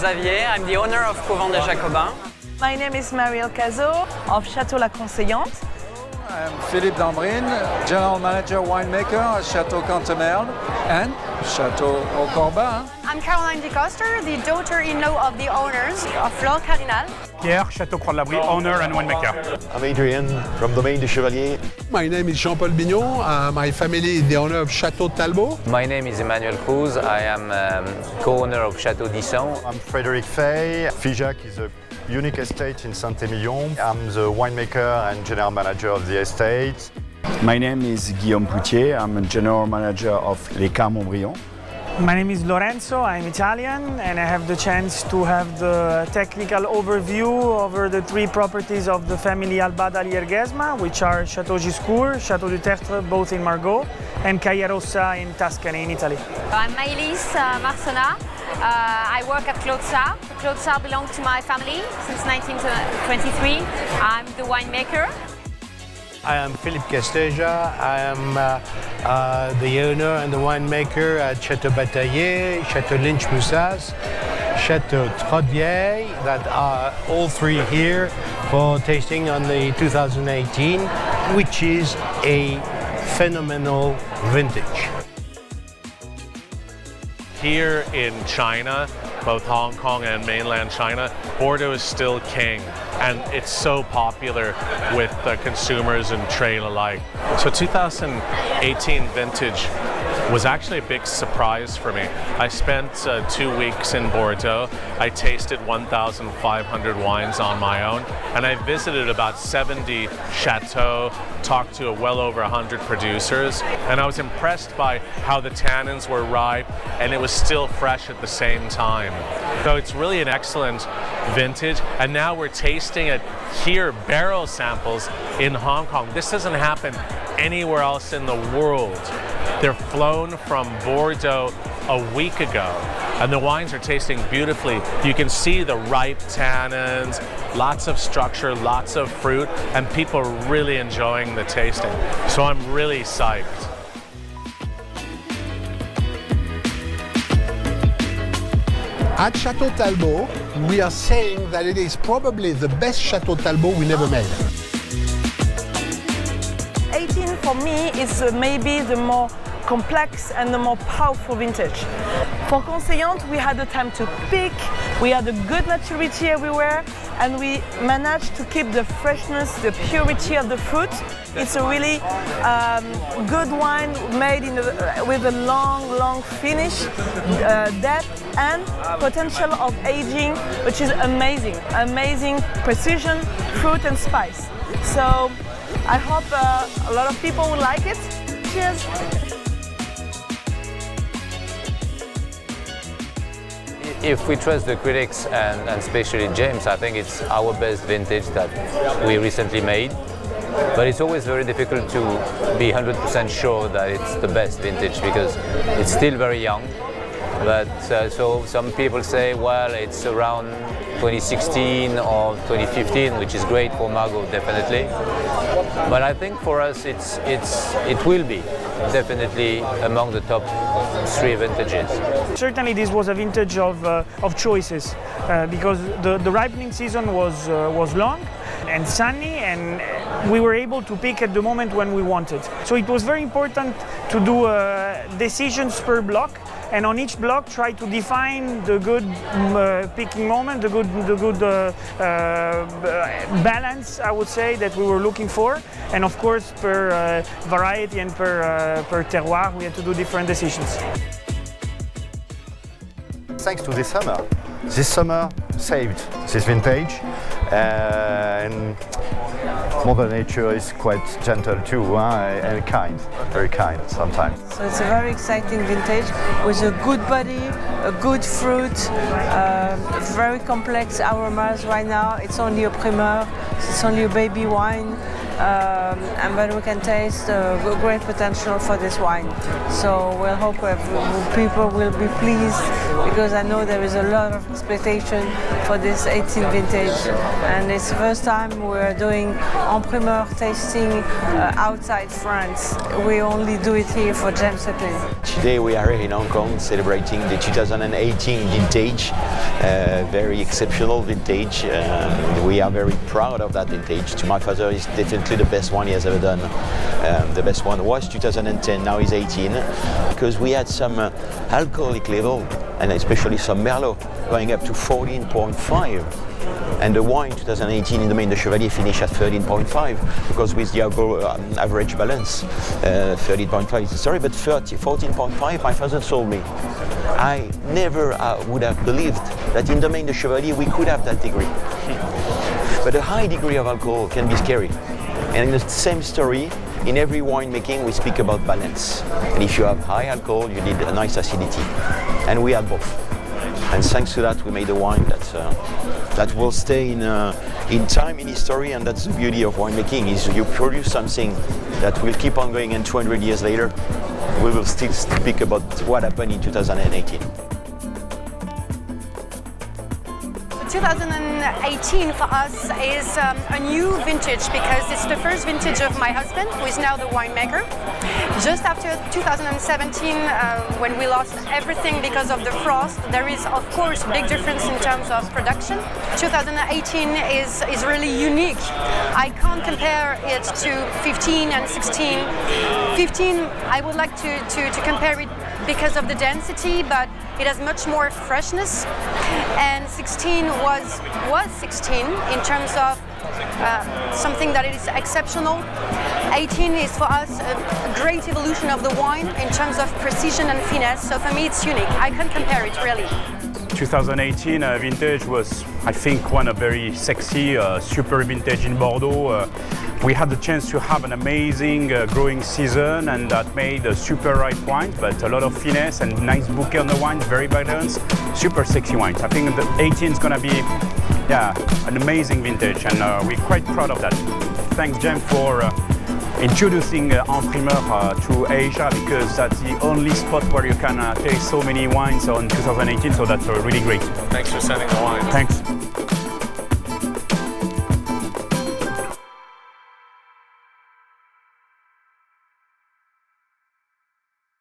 Xavier. I'm the owner of Couvent des Jacobins. My name is Marielle Cazot of Château La Conseillante. I'm Philippe Dambrine, General Manager Winemaker at Château Cardinale and Château au Corbin. I'm Caroline Decoster, the daughter-in-law of the owners of Fleur, Cardinale. Pierre, Château Croix de l'Abri, owner and winemaker. I'm Adrien from Domaine de Chevalier. My name is Jean-Paul Bignon. My family is the owner of Château Talbot. My name is Emmanuel Cruse. I am co-owner of Château Bignon. I'm Frédéric Faye. Figeac is a unique estate in Saint-Emilion. I'm the winemaker and general manager of the estate. My name is Guillaume Poutier. I'm a general manager of Les Carmont-Briand. My name is Lorenzo, I'm Italian, and I have the chance to have the technical overview over the three properties of the family Alba d'Alierghesma, which are Château Giscours, Château du Tertre, both in Margaux, and Caiarossa in Tuscany, in Italy. I'm Maëlys Marsona. I work at Claude-Sart. Claude-Sart belongs to my family since 1923. I'm the winemaker. I am Philippe Casteja. I am the owner and the winemaker at Château Bataillé, Château Lynch-Moussas, Château Trotevieille, that are all three here for tasting on the 2018, which is a phenomenal vintage. Here in China, both Hong Kong and mainland China, Bordeaux is still king, and it's so popular with consumers and trade alike. So 2018 vintage was actually a big surprise for me. I spent 2 weeks in Bordeaux. I tasted 1,500 wines on my own, and I visited about 70 chateaux, talked to well over 100 producers, and I was impressed by how the tannins were ripe and it was still fresh at the same time. So it's really an excellent vintage, and now we're tasting it here, barrel samples in Hong Kong. This doesn't happen anywhere else in the world. They're flown from Bordeaux a week ago, and the wines are tasting beautifully. You can see the ripe tannins, lots of structure, lots of fruit, and people are really enjoying the tasting. So I'm really psyched. At Château Talbot, we are saying that it is probably the best Château Talbot we never made. 18 for me is maybe the more complex and the more powerful vintage. For Conseillante, we had the time to pick, we had a good maturity everywhere, and we managed to keep the freshness, the purity of the fruit. It's a really good wine made with a long finish, depth and potential of aging, which is amazing. Amazing precision, fruit and spice. So I hope a lot of people will like it. Cheers! If we trust the critics and especially James, I think it's our best vintage that we recently made. But it's always very difficult to be 100% sure that it's the best vintage because it's still very young. But so some people say, well, it's around 2016 or 2015, which is great for Margaux, definitely. But I think for us, it will be definitely among the top 3 vintages. Certainly, this was a vintage of choices because the ripening season was long and sunny, and we were able to pick at the moment when we wanted. So it was very important to do decisions per block, and on each block try to define the good picking moment, the good balance, I would say, that we were looking for. And of course, per variety and per terroir, we had to do different decisions. Thanks to this summer saved this vintage, and Mother Nature is quite gentle too, and kind, very kind sometimes. So it's a very exciting vintage with a good body, a good fruit, very complex aromas right now. It's only a primeur, it's only a baby wine, and then we can taste great potential for this wine. So we'll hope people will be pleased, because I know there is a lot of expectation for this 18 vintage, and it's the first time we're doing en primeur tasting outside France. We only do it here for James Suckling. Today we are here in Hong Kong celebrating the 2018 vintage, very exceptional vintage. We are very proud of that vintage. To my father, it's definitely the best one he has ever done. The best one was 2010, now is 18, because we had some alcoholic level, and especially some Merlot, going up to 14.5. And the wine 2018 in Domaine de Chevalier finished at 13.5, because with the average balance, 13.5 is sorry, but 14.5, my father told me. I never would have believed that in Domaine de Chevalier we could have that degree. But a high degree of alcohol can be scary. And in the same story, in every winemaking we speak about balance. And if you have high alcohol, you need a nice acidity. And we had both. And thanks to that, we made a wine that will stay in time, in history, and that's the beauty of winemaking, is you produce something that will keep on going, and 200 years later, we will still speak about what happened in 2018. 2018 for us is a new vintage, because it's the first vintage of my husband, who is now the winemaker. Just after 2017, when we lost everything because of the frost, there is of course a big difference in terms of production. 2018 is really unique. I can't compare it to 15 and 16. 15, I would like to compare it because of the density, but it has much more freshness. And 16 was 16 in terms of something that is exceptional. 18 is for us a great evolution of the wine in terms of precision and finesse. So for me, it's unique. I can't compare it really. 2018 vintage was, I think, one of very sexy, super vintage in Bordeaux. We had the chance to have an amazing growing season, and that made a super ripe wine, but a lot of finesse and nice bouquet on the wine, very balanced, super sexy wines. I think the 18 is going to be an amazing vintage, and we're quite proud of that. Thanks, Jem, for introducing en primeur to Asia, because that's the only spot where you can taste so many wines on 2018, so that's really great. Thanks for sending the wine. Thanks.